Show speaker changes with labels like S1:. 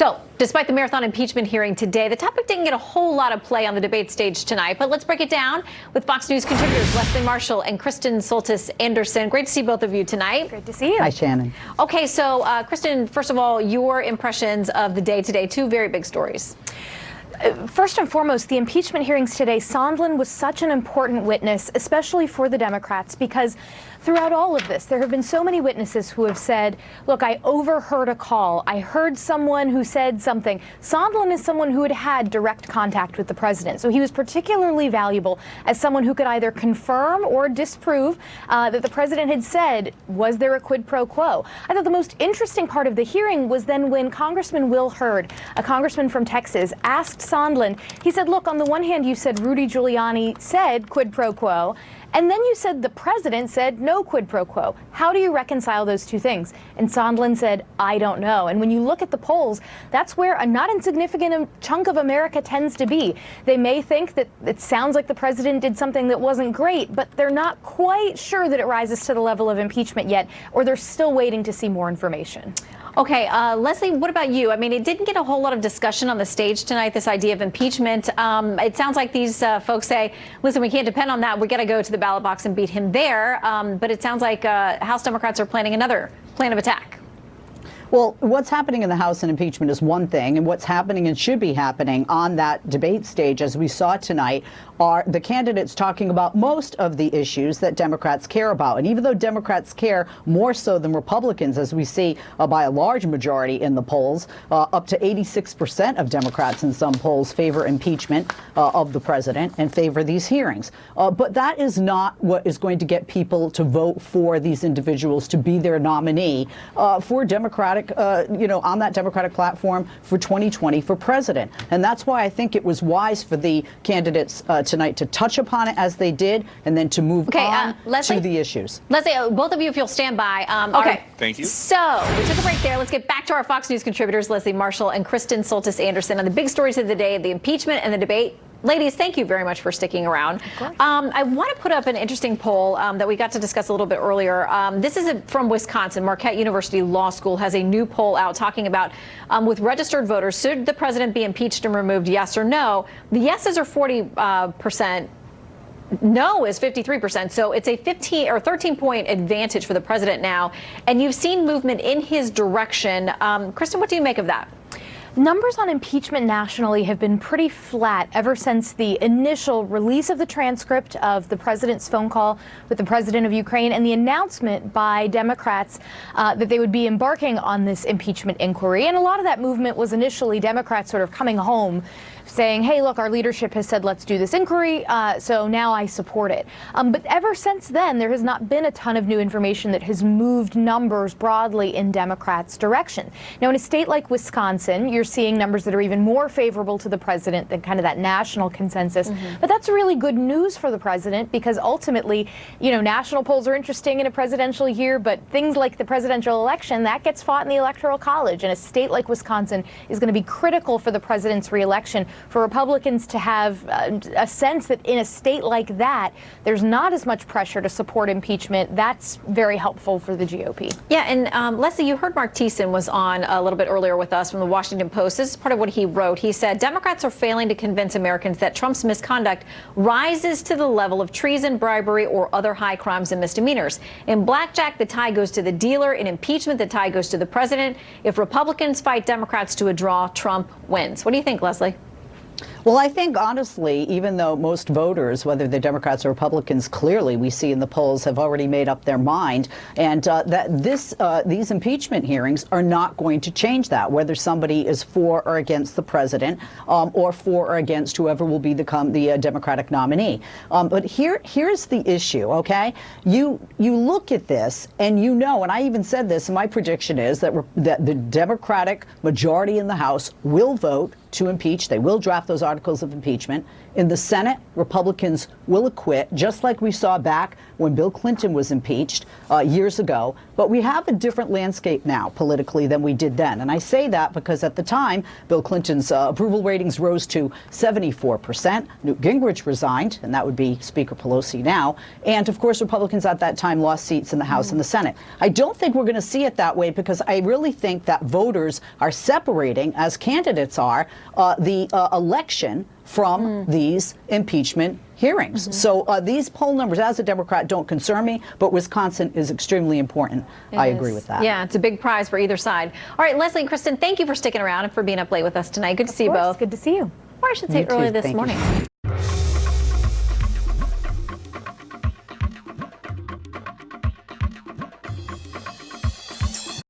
S1: So, despite the marathon impeachment hearing today, the topic didn't get a whole lot of play on the debate stage tonight. But let's break it down with Fox News contributors Leslie Marshall and Kristen Soltis Anderson. Great to see both of you tonight.
S2: Great to see you.
S3: Hi, Shannon.
S1: Okay, so Kristen, first of all, your impressions of the day today. Two very big stories.
S2: First and foremost, the impeachment hearings today, Sondland was such an important witness, especially for the Democrats, because throughout all of this, there have been so many witnesses who have said, look, I overheard a call. I heard someone who said something. Sondland is someone who had had direct contact with the president. So he was particularly valuable as someone who could either confirm or disprove that the president had said, was there a quid pro quo? I thought the most interesting part of the hearing was then when Congressman Will Hurd, a congressman from Texas, asked Sondland, he said, look, on the one hand, you said Rudy Giuliani said quid pro quo, and then you said the president said no quid pro quo. How do you reconcile those two things? And Sondland said, I don't know. And when you look at the polls, that's where a not insignificant chunk of America tends to be. They may think that it sounds like the president did something that wasn't great, but they're not quite sure that it rises to the level of impeachment yet, or they're still waiting to see more information.
S1: Okay, Leslie, what about you? I mean, it didn't get a whole lot of discussion on the stage tonight, this idea of impeachment. It sounds like these folks say, listen, we can't depend on that. We got to go to the ballot box and beat him there. But it sounds like House Democrats are planning another plan of attack.
S3: Well, what's happening in the House in impeachment is one thing, and what's happening and should be happening on that debate stage, as we saw tonight, are the candidates talking about most of the issues that Democrats care about. And even though Democrats care more so than Republicans, as we see by a large majority in the polls, up to 86% of Democrats in some polls favor impeachment of the president and favor these hearings. But that is not what is going to get people to vote for these individuals to be their nominee for Democratic, on that Democratic platform for 2020 for president. And that's why I think it was wise for the candidates tonight to touch upon it as they did, and then to move on
S1: Leslie,
S3: to the issues.
S1: Leslie, both of you, if you'll stand by.
S4: Okay. Thank you.
S1: So we took a break there. Let's get back to our Fox News contributors, Leslie Marshall and Kristen Soltis Anderson, on the big stories of the day, the impeachment and the debate. Ladies, thank you very much for sticking around. I want to put up an interesting poll that we got to discuss a little bit earlier. This is from Wisconsin. Marquette University Law School has a new poll out talking about with registered voters, should the president be impeached and removed, yes or no? The yeses are 40%. No is 53%. So it's a 15 or 13-point advantage for the president now. And you've seen movement in his direction. Kristen, what do you make of that?
S2: Numbers on impeachment nationally have been pretty flat ever since the initial release of the transcript of the president's phone call with the president of Ukraine and the announcement by Democrats that they would be embarking on this impeachment inquiry. And a lot of that movement was initially Democrats sort of coming home saying, hey, look, our leadership has said, let's do this inquiry, so now I support it. But ever since then, there has not been a ton of new information that has moved numbers broadly in Democrats' direction. Now, in a state like Wisconsin, you're seeing numbers that are even more favorable to the president than kind of that national consensus. But that's really good news for the president, because ultimately, national polls are interesting in a presidential year, but things like the presidential election, that gets fought in the Electoral College. And a state like Wisconsin is going to be critical for the president's reelection. For Republicans to have a sense that in a state like that, there's not as much pressure to support impeachment, that's very helpful for the GOP.
S1: Yeah, and Leslie, you heard Mark Thiessen was on a little bit earlier with us from the Washington Post. This is part of what he wrote. He said, Democrats are failing to convince Americans that Trump's misconduct rises to the level of treason, bribery, or other high crimes and misdemeanors. In blackjack, the tie goes to the dealer. In impeachment, the tie goes to the president. If Republicans fight Democrats to a draw, Trump wins. What do you think, Leslie?
S3: Well, I think, honestly, even though most voters, whether they're Democrats or Republicans, clearly we see in the polls have already made up their mind, and that these impeachment hearings are not going to change that, whether somebody is for or against the president or for or against whoever will become the Democratic nominee. But here's the issue, okay? You look at this and and I even said this, and my prediction is that the Democratic majority in the House will vote to impeach. They will draft those articles of impeachment. In the Senate, Republicans will acquit, just like we saw back when Bill Clinton was impeached years ago. But we have a different landscape now politically than we did then. And I say that because at the time, Bill Clinton's approval ratings rose to 74%. Newt Gingrich resigned, and that would be Speaker Pelosi now. And of course, Republicans at that time lost seats in the House and the Senate. I don't think we're going to see it that way because I really think that voters are separating, as candidates are, the election from these impeachment hearings. So these poll numbers, as a Democrat, don't concern me, but Wisconsin is extremely important. I agree with that.
S1: Yeah, it's a big prize for either side. All right, Leslie and Kristen, thank you for sticking around and for being up late with us tonight. Good to see you both.
S2: Good to see you.
S1: Or I should say
S3: You too.
S1: early this
S3: Thank you.
S1: morning.